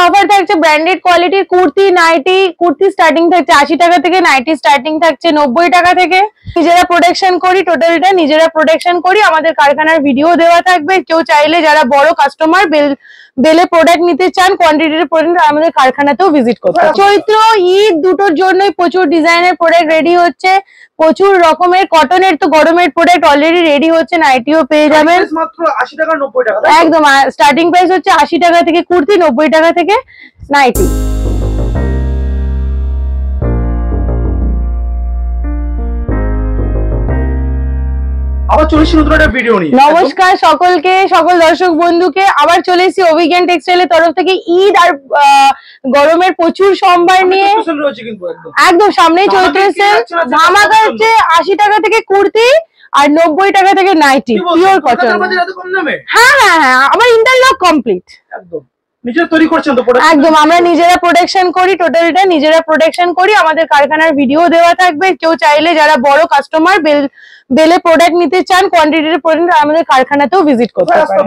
Offer থাকছে branded কোয়ালিটির kurti, nightie. Kurti starting থাকছে 80 টাকা থেকে, নাইটি স্টার্টিং থাকছে 90 টাকা থেকে। নিজেরা প্রোডাকশন করি, টোটালটা নিজেরা প্রোডাকশন করি। আমাদের কারখানার ভিডিও দেওয়া থাকবে। কেউ চাইলে যারা বড় কাস্টমার বেলে প্রোডাক্ট নিতে চান, কোয়ান্টিটির প্রোডাক্ট আমাদের কারখানাতেও ভিজিট করতে পারেন। চৈত্র ঈদ দুটোর জন্যই প্রচুর ডিজাইনের প্রোডাক্ট রেডি হচ্ছে, প্রচুর রকমের কটনের তো গরমের প্রোডাক্ট অলরেডি রেডি হচ্ছে, নাইটিও পেয়ে যাবেন মাত্র 80 টাকা 90 টাকা। একদম স্টার্টিং প্রাইস হচ্ছে 80 টাকা থেকে কুর্তি, 90 টাকা থেকে নাইটি। আবার চলে এসেছি নতুন একটা ভিডিও নিয়ে। নমস্কার সকলকে, সকল দর্শক বন্ধুকে। আবার চলে এসেছি অভিজ্ঞান টেক্সটাইলের তরফ থেকে ঈদ আর গরমের প্রচুর সম্ভার নিয়ে। একদম সামনেই চৈত্র সেল ধামাকা হচ্ছে। 80 টাকা থেকে কুর্তি আর 90 টাকা থেকে নাইটি, পিওর কটন। হ্যাঁ হ্যাঁ হ্যাঁ, আমার ইন্টারলক কমপ্লিট। একদম নিজেরা তৈরি করছেন তো প্রোডাক্ট? একদম আমরা নিজেরা প্রোডাকশন করি, টোটালটা নিজেরা প্রোডাকশন করি। আমাদের কারখানার ভিডিও দেওয়া থাকবে। কেউ চাইলে যারা বড় কাস্টমার বেলে প্রোডাক্ট নিতে চান, কোয়ান্টিটির প্রোডাক্ট আমাদের কারখানাতেও ভিজিট করতে পারেন।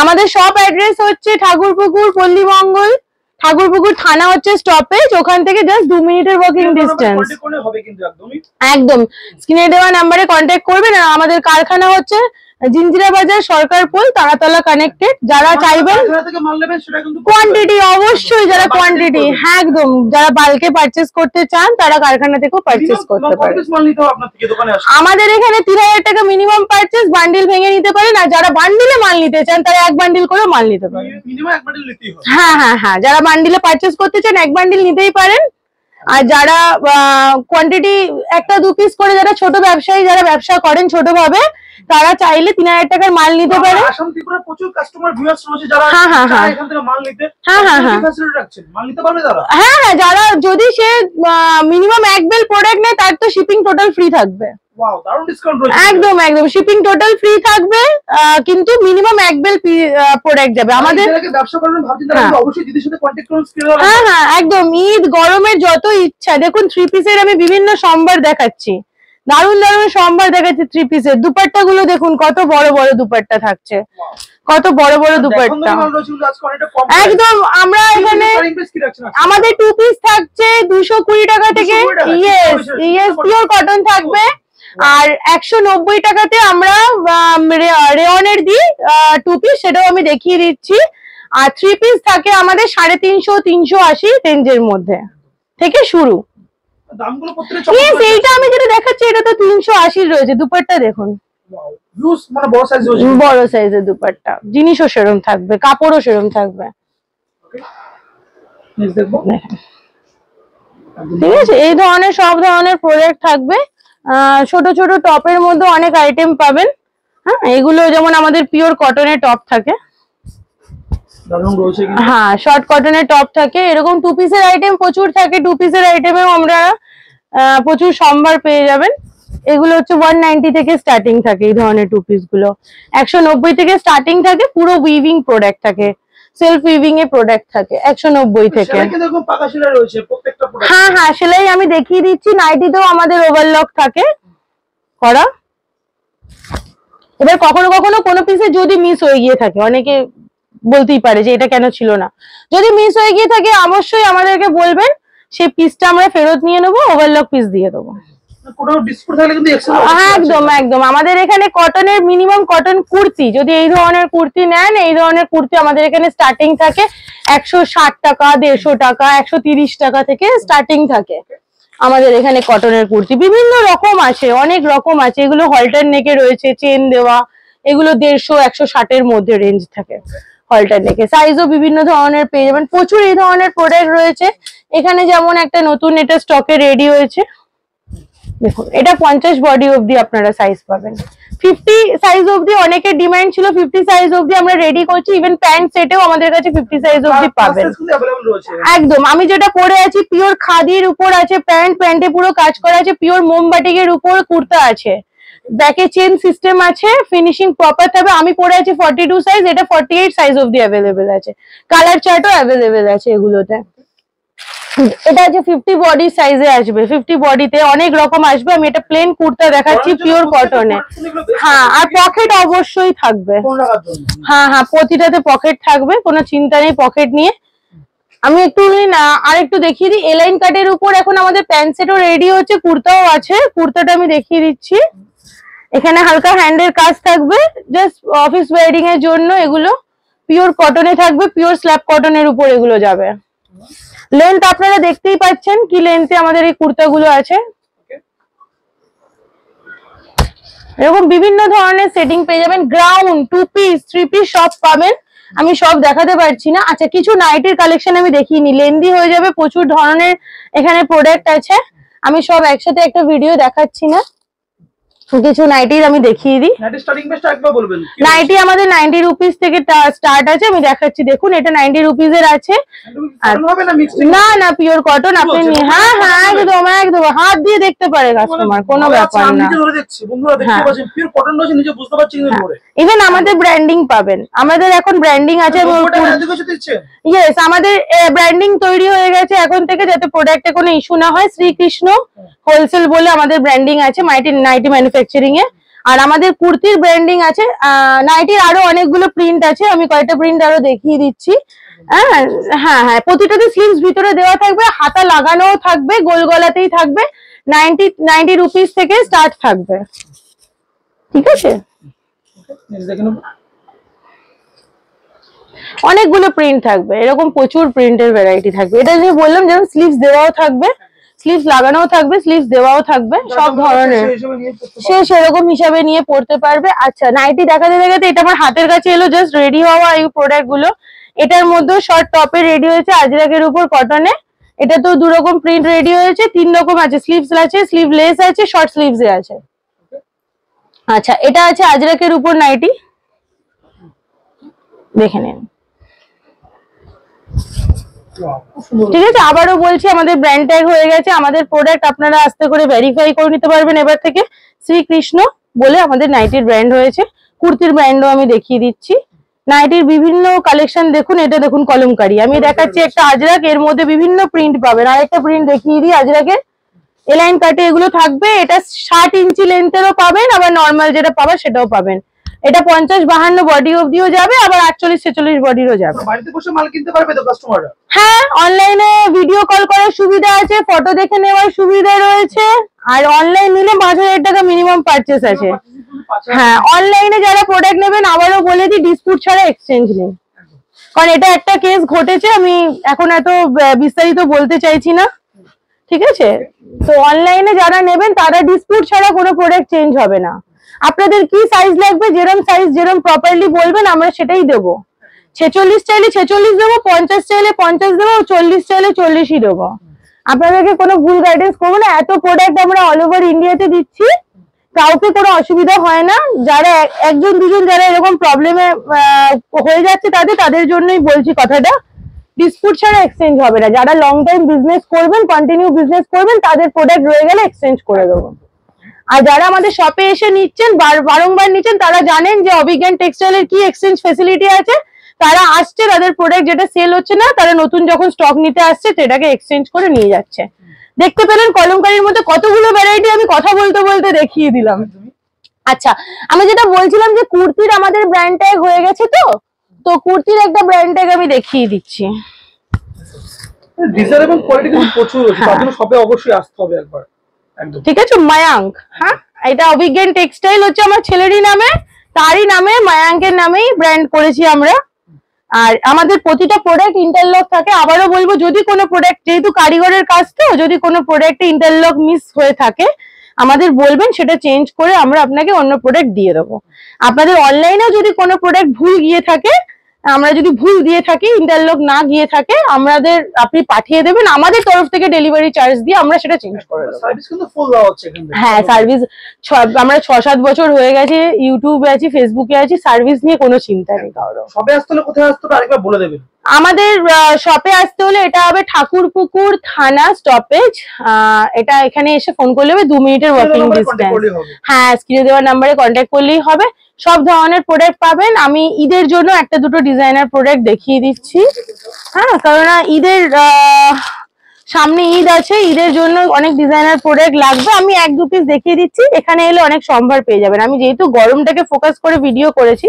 আমাদের শপ অ্যাড্রেস হচ্ছে ঠাকুরপুকুর পল্লীমঙ্গল। ঠাকুরপুকুর থানা হচ্ছে স্টপেজ, ওখান থেকে জাস্ট 2 মিনিটের ওয়াকিং ডিস্টেন্স। একদম স্ক্রিনে দেওয়া নাম্বারে কন্ট্যাক্ট করবেন। আর আমাদের কারখানা হচ্ছে জিঞ্জিরা বাজার, সরকারপুল, তারাতলা কানেক্টেড। যারা চাইবেন কোয়ান্টিটি, অবশ্যই যারা কোয়ান্টিটি, হ্যাঁ একদম যারা বাল্কে পারচেজ করতে চান তারা কারখানা থেকেও পারচেজ করতে পারেন। আমাদের এখানে 3000 টাকা মিনিমাম পারচেজ, বান্ডিল ভেঙে নিতে পারেন। আর যারা বান্ডিলে মাল নিতে চান তারা এক বান্ডিল করে মাল নিতে পারেন। হ্যাঁ হ্যাঁ হ্যাঁ, যারা বান্ডিলে পারচেজ করতে চান এক বান্ডিল নিতেই পারেন। আর যারা কোয়ান্টিটি 1-2 পিস করে, যারা ছোট ব্যবসায়ী, যারা ব্যবসা করেন ছোট ভাবে, তারা চাইলে 3000 টাকার মাল নিতে পারে। আসাম ত্রিপুরা প্রচুর কাস্টমার ভিউয়ার্স রয়েছে যারা চায় এখান থেকে মাল নিতে। হ্যাঁ হ্যাঁ হ্যাঁ, ফ্যাসিলিটি রাখছেন, মাল নিতে পারবে তারা। হ্যাঁ হ্যাঁ, যারা যদি সে মিনিমাম 1 বেল প্রোডাক্ট নেয় তার তো শিপিং টোটাল ফ্রি থাকবে। ওয়াও, দারুণ ডিসকাউন্ট রয়েছে। একদম একদম শিপিং টোটাল ফ্রি থাকবে, কিন্তু মিনিমাম 1 বেল প্রোডাক্ট যাবে। আমাদের ব্যবসা করবেন ভাবছেন তারা অবশ্যই দিদির সাথে কন্টাক্ট করুন। হ্যাঁ হ্যাঁ একদম, ঈদ গরমের যত ইচ্ছা। দেখুন 3 পিসের আমি বিভিন্ন সম্ভার দেখাচ্ছি, দারুণ দারুণ সম্ভার দেখাচ্ছি 3 পিসের। দুপাট্টা গুলো দেখুন কত বড় বড় দুপাট্টা থাকছে, কত বড় বড় দুপাট্টা। একদম আমরা এখানে আমাদের 2 পিস থাকছে 220 টাকা থেকে। ইয়েস ইয়েস, পিওর কটন থাকবে। আর 190 টাকাতে আমরা রেয়নের দিই 2 পিস, সেটাও আমি দেখিয়ে দিচ্ছি। আর 3 পিস থাকে আমাদের 350 380 রেঞ্জের মধ্যে থেকে শুরু। এইটা আমি যেটা দেখাচ্ছি এটা তো 380 রয়েছে। দুপাট্টা দেখুন, বড় সাইজের দুপাট্টা, জিনিসও সেরকম থাকবে, কাপড়ও সেরকম থাকবে। ঠিক আছে, এই ধরনের সব ধরনের প্রোডাক্ট থাকবে। ছোট ছোট টপের মধ্যে অনেক আইটেম পাবেন। হ্যাঁ, এগুলো যেমন আমাদের পিওর কটনের টপ থাকে। হ্যাঁ, শর্ট কটনের টপ থাকে। এরকম 2 পিসের আইটেম প্রচুর থাকে। 2 পিসের আইটেমেও আমরা প্রচুর সম্ভার পেয়ে যাবেন। এগুলো হচ্ছে 190 থেকে স্টার্টিং থাকে। এই ধরনের 2 পিস গুলো 190 থেকে স্টার্টিং থাকে। পুরো উইভিং প্রোডাক্ট থাকে, সেলফ উইভিং এর প্রোডাক্ট থাকে 190 থেকে। হ্যাঁ হ্যাঁ, সেলাই আমি দেখিয়ে দিচ্ছি। নাইটিতেও আমাদের ওভারলক থাকে করা। এবার কখনো কখনো কোনো পিসে যদি মিস হয়ে গিয়ে থাকে, অনেকে বলতেই পারে যে এটা কেন ছিল না। যদি মিস হয়ে গিয়ে থাকে অবশ্যই আমাদেরকে বলবেন, সেই পিসটা আমরা ফেরত নিয়ে নেবো, ওভারলক পিস দিয়ে দেবো। একদম একদম, আমাদের এখানে কটনের মিনিমাম কটন কুর্তি, যদি এই ধরনের কুর্তি নেন, এই ধরনের কুর্তি আমাদের এখানে স্টার্টিং থাকে 160 টাকা, 150 টাকা, 130 টাকা থেকে স্টার্টিং থাকে আমাদের এখানে কটনের কুর্তি। বিভিন্ন রকম আছে, অনেক রকম আছে। এগুলো হলটার নেকে রয়েছে, চেন দেওয়া। এগুলো 150-160 এর মধ্যে রেঞ্জ থাকে হলটার নেকে। সাইজও বিভিন্ন ধরনের পেয়ে যাবেন। প্রচুর এই ধরনের প্রোডাক্ট রয়েছে এখানে। যেমন একটা নতুন এটা স্টকে রেডি হয়েছে, দেখুন এটা 50 বডি অবধি আপনারা সাইজ পাবেন। 50 সাইজ অবধি অনেকের ডিমান্ড ছিল, 50 সাইজ অবধি আমরা রেডি করছি। ইভেন প্যান্ট সেটেও আমাদের কাছে 50 সাইজ অবধি পাবেন। একদম, আমি যেটা পরে আছি পিওর খাদির উপর আছে প্যান্ট, প্যান্টে পুরো কাজ করা আছে। পিওর মোমবাটিকের উপর কুর্তা আছে, ব্যাকে চেন সিস্টেম আছে, ফিনিশিং প্রপার থাকবে। আমি পরে আছি 42 সাইজ, এটা 48 সাইজ অবধি অ্যাভেলেবেল আছে। কালার চার্টও অ্যাভেলেবেল আছে এগুলোতে। এটা আছে 50 বডি সাইজে আসবে। 50 বডিতে অনেক রকম আসবে। আমি এটা প্লেন কুর্তা দেখাচ্ছি পিওর কটনে। হ্যাঁ, আর পকেট অবশ্যই থাকবে। হ্যাঁ হ্যাঁ, প্রতিটাতে পকেট থাকবে, কোনো চিন্তা নেই পকেট নিয়ে। আমি একটু আর একটু দেখিয়ে দিই। এলাইন কাটের উপর এখন আমাদের প্যান্ট সেটও রেডি হচ্ছে, কুর্তাও আছে। কুর্তাটা আমি দেখিয়ে দিচ্ছি। এখানে হালকা হ্যান্ডের কাজ থাকবে, জাস্ট অফিস ওয়্যারিং এর জন্য। এগুলো পিওর কটনে থাকবে, পিওর স্ল্যাব কটনের উপর এগুলো যাবে। লেন্থ আপনারা দেখতেই পাচ্ছেন কি লেন্থে আমাদের এই কুর্তাগুলো আছে। এরকম বিভিন্ন ধরনের সেটিং পেয়ে যাবেন, গ্রাউন্ড, 2 পিস 3 পিস সব পাবেন। আমি সব দেখাতে পারছি না। আচ্ছা, কিছু নাইটির কালেকশন আমি দেখিয়ে নি, লেন্দি হয়ে যাবে, প্রচুর ধরনের এখানে প্রোডাক্ট আছে। আমি সব একসাথে একটা ভিডিও দেখাচ্ছি না, কিছু নাইটির আমি দেখিয়ে দিই। নাইটি স্টার্টিং প্রাইসটা একবার বলবেন। নাইটি আমাদের 90 রুপিস থেকে স্টার্ট আছে, আমি দেখাচ্ছি। দেখুন, এটা 90 রুপিস এর আছে। না না, পিওর কটন। আপনি হ্যাঁ হ্যাঁ একদম একদম হাত দিয়ে দেখতে পারে কাস্টমার, কোনো ব্যাপার না। ইভেন আমাদের ব্র্যান্ডিং পাবেন, আমাদের এখন ব্র্যান্ডিং আছে। ইয়েস, আমাদের ব্র্যান্ডিং তৈরি হয়ে গেছে এখন থেকে, যাতে প্রোডাক্টে কোনো ইস্যু না হয়। শ্রীকৃষ্ণ হোলসেল বলে আমাদের ব্র্যান্ডিং আছে নাইটি ম্যানুফ্যাকচারিং এ। আর আমাদের কুর্তির ব্র্যান্ডিং আছে। নাইটির আরো অনেকগুলো প্রিন্ট আছে, আমি কয়টা প্রিন্ট আরো দেখিয়ে দিচ্ছি। হ্যাঁ হ্যাঁ হ্যাঁ, প্রতিটাতে স্লিভস ভিতরে দেওয়া থাকবে, হাতা লাগানোও থাকবে, গোল গলাতেই থাকবে। 90 রুপিস থেকে স্টার্ট থাকবে, ঠিক আছে। অনেকগুলো প্রিন্ট থাকবে, এরকম প্রচুর প্রিন্টের ভ্যারাইটি থাকবে। এটা যে বললাম, যেমন স্লিভস দেওয়াও থাকবে, স্লিভস লাগানোও থাকবে, স্লিভস দেওয়াও থাকবে, সব ধরনের সে সেরকম হিসাবে নিয়ে পড়তে পারবে। আচ্ছা, নাইটি দেখাতে দেখাতে এটা আমার হাতের কাছে এলো, জাস্ট রেডি হওয়া এই প্রোডাক্ট গুলো। এটার মধ্যে শর্ট টপে রেডি হয়েছে আজরাকের উপর কটনে। এটা তো 2 রকম প্রিন্ট রেডি হয়েছে, 3 রকম আছে, স্লিভস আছে, স্লিভলেস আছে, শর্ট স্লিভস এ আছে। আচ্ছা, এটা আছে আজরাকের উপর নাইটি, দেখে নিন। ঠিক আছে, আবারও বলছি, আমাদের ব্র্যান্ড ট্যাগ হয়ে গেছে। আমাদের প্রোডাক্ট আপনারা আস্তে করে ভেরিফাই করে নিতে পারবেন এবার থেকে। শ্রীকৃষ্ণ বলে আমাদের নাইটির ব্র্যান্ড হয়েছে। কুর্তির ব্র্যান্ডও আমি দেখিয়ে দিচ্ছি। নাইটির বিভিন্ন কালেকশন দেখুন। এটা দেখুন কলমকারি, আমি দেখাচ্ছি একটা আজরাক, এর মধ্যে বিভিন্ন প্রিন্ট পাবেন। আরেকটা প্রিন্ট দেখিয়ে দিই আজরাকের, এলাইন কাটে এগুলো থাকবে। এটা 60 ইঞ্চি লেন্থেরও পাবেন, আবার নর্মাল যেটা পাবেন সেটাও পাবেন। এটা 50-52 বডি অবধিও যাবে, আবার 48-46 বডিরও যাবে। বাড়িতে বসে মাল কিনতে পারবে তো কাস্টমাররা? হ্যাঁ, অনলাইনে ভিডিও কল করার সুবিধা আছে, ফটো দেখে নেওয়ার সুবিধা রয়েছে। আর অনলাইন নিলে 5000 টাকা মিনিমাম পারচেস আছে। হ্যাঁ, অনলাইনে যারা প্রোডাক্ট নেবেন, আবারও বলে দিই, ডিসপুট ছাড়া এক্সচেঞ্জ নেই। কারণ এটা একটা কেস ঘটেছে, আমি এখন এত বিস্তারিত বলতে চাইছি না, ঠিক আছে। তো অনলাইনে যারা নেবেন তারা ডিসপুট ছাড়া কোনো প্রোডাক্ট চেঞ্জ হবে না। আপনাদের কি সাইজ লাগবে, যেরকম সাইজ যেরকম প্রপারলি বলবেন আমরা সেটাই দেবো। 46 চাইলে 46 দেবো, 50 চাইলে 50 দেবো, 40 চাইলে 40ই দেবো। আপনাদেরকে কোনো ভুল গাইডেন্স করবো না। এত প্রোডাক্ট আমরা অল ওভার ইন্ডিয়াতে দিচ্ছি, কাউকে কোনো অসুবিধা হয় না। যারা একজন দুজন যারা এরকম প্রবলেমে হয়ে যাচ্ছে তাদের জন্যই বলছি কথাটা। ডিসপুট ছাড়া এক্সচেঞ্জ হবে না। যারা লং টাইম বিজনেস করবেন, কন্টিনিউ বিজনেস করবেন, তাদের প্রোডাক্ট রয়ে গেলে এক্সচেঞ্জ করে দেবো। আর যারা আমাদের শপে এসে নিচ্ছেন, বারংবার নিচ্ছেন, তারা জানেন যে অভিজ্ঞান টেক্সটাইলের কি এক্সচেঞ্জ ফেসিলিটি আছে। তারা আসছে, তাদের প্রোডাক্ট যেটা সেল হচ্ছে না, তারা নতুন যখন স্টক নিতে আসছে সেটাকে এক্সচেঞ্জ করে নিয়ে যাচ্ছে। দেখতে পেলেন কলমকারির মধ্যে কতগুলো ভ্যারাইটি, আমি কথা বলতে বলতে দেখিয়ে দিলাম। আচ্ছা, আমি যেটা বলছিলাম যে কুর্তির আমাদের ব্র্যান্ড ট্যাগ হয়ে গেছে, তো কুর্তির একটা ব্র্যান্ড ট্যাগ আমি দেখিয়ে দিচ্ছি। ডিজাইন এবং কোয়ালিটি কিন্তু প্রচুর আছে, তার জন্য শপে অবশ্যই আসতে হবে একবার। একদম ঠিক আছে, মায়াঙ্ক। হ্যাঁ, এটা অভিজ্ঞান টেক্সটাইল হচ্ছে আমার ছেলেরই নামে, তারই নামে, মায়াঙ্কের নামেই ব্র্যান্ড করেছি আমরা। আর আমাদের প্রতিটা প্রোডাক্ট ইন্টারলক থাকে। আবারও বলবো, যদি কোনো প্রোডাক্ট, যেহেতু কারিগরের কাজ তো, যদি কোনো প্রোডাক্টে ইন্টারলক মিস হয়ে থাকে আমাদের বলবেন, সেটা চেঞ্জ করে আমরা আপনাকে অন্য প্রোডাক্ট দিয়ে দেবো। আপনাদের অনলাইনেও যদি কোনো প্রোডাক্ট ভুল গিয়ে থাকে, আমরা যদি ভুল দিয়ে থাকি, ইন্টারলক না গিয়ে থাকে, আমাদের আপনি পাঠিয়ে দেবেন, আমাদের তরফ থেকে ডেলিভারি চার্জ দিয়ে আমরা সেটা চেঞ্জ করে দেবো। সার্ভিস কিন্তু ফুল দেওয়া হচ্ছে এখানে। হ্যাঁ, সার্ভিস আমরা 6-7 বছর হয়ে গেছে, ইউটিউবে আছি, ফেসবুকে আছি, সার্ভিস নিয়ে কোনো চিন্তা নেই কারো। শপে আসতে হলে কোথায় আসতে হবে আরেকবার বলে দেবেন। আমাদের শপে আসতে হলে এটা হবে ঠাকুরপুকুর থানা স্টপেজ। এটা এখানে এসে ফোন করলে হবে, 2 মিনিটের ওয়াকিং ডিস্টেন্স। হ্যাঁ, স্ক্রিনে দেওয়ার নাম্বারে কন্ট্যাক্ট করলেই হবে। সব ধরনের প্রোডাক্ট পাবেন। আমি ঈদের জন্য একটা দুটো ডিজাইনার প্রোডাক্ট দেখিয়ে দিচ্ছি। হ্যাঁ, কারণ ঈদের সামনে ঈদ আছে, ঈদের জন্য অনেক ডিজাইনার প্রোডাক্ট লাগবে। আমি 1-2 পিস দেখিয়ে দিচ্ছি, এখানে এলে অনেক সম্ভার পেয়ে যাবেন। আমি যেহেতু গরমটাকে ফোকাস করে ভিডিও করেছি,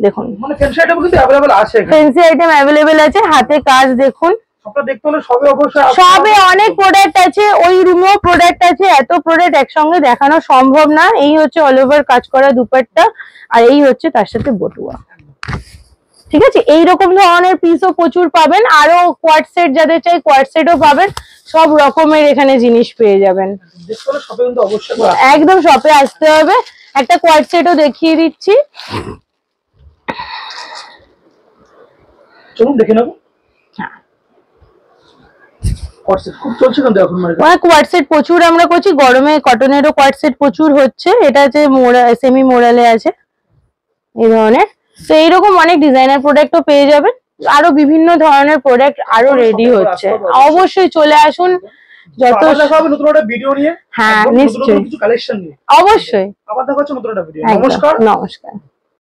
দেখুন মানে ফ্যান্সি আইটেম কিন্তু अवेलेबल আছে, ফ্যান্সি আইটেম অ্যাভেলেবেল আছে, হাতে কাজ দেখুন। সবটা দেখতে হলে সবে অবশ্যই সবে অনেক প্রোডাক্ট আছে, ওই রুমেও প্রোডাক্ট আছে, এত প্রোডাক্ট একসঙ্গে দেখানো সম্ভব না। এই হচ্ছে অল ওভার কাজ করা দুপাট্টা, আর এই হচ্ছে তার সাথে বটুয়া। ঠিক আছে, এইরকম ধরনের পিসও প্রচুর পাবেন, আরো কোয়ার্ট সেট যাদের চাই কোয়ার্ট সেটও পাবেন, সব রকমের এখানে জিনিস পেয়ে যাবেন। দেখতে হলে সবে কিন্তু অবশ্যই একদম শপে আসতে হবে। একটা কোয়ার্ট সেটও দেখিয়ে দিচ্ছি, চলুন দেখে নেবো। খুব চলছে কিন্তু এখন মার্কেটে কোয়ার্ট সেট প্রচুর আমরা করছি, গরমে কটনেরও কোয়ার্ট সেট প্রচুর হচ্ছে। এটা যে সেমি মোরালে আছে এই ধরনের, তো এইরকম অনেক ডিজাইনার প্রোডাক্টও পেয়ে যাবেন, আরো বিভিন্ন ধরনের প্রোডাক্ট আরো রেডি হচ্ছে। অবশ্যই চলে আসুন, যত নতুন একটা ভিডিও নিয়ে, হ্যাঁ নিশ্চয়ই কিছু কালেকশন নিয়ে অবশ্যই আবার দেখা হচ্ছে নতুন একটা ভিডিও। নমস্কার। নমস্কার।